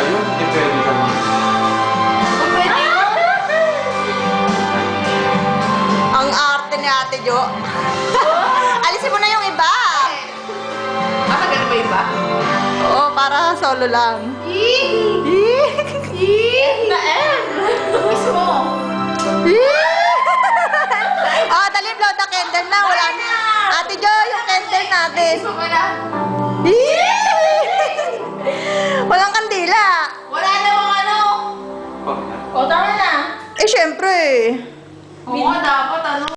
yun, hindi pwede naman. Pwede mo? Ang arte ni Ate Jo. Alisin mo na yung iba. Ganun ba iba? Oo, para solo lang. Na M! Mismo. Oh, dali blow the candle na. Wala na. Ate Jo, yung candle natin. Mismo mo na.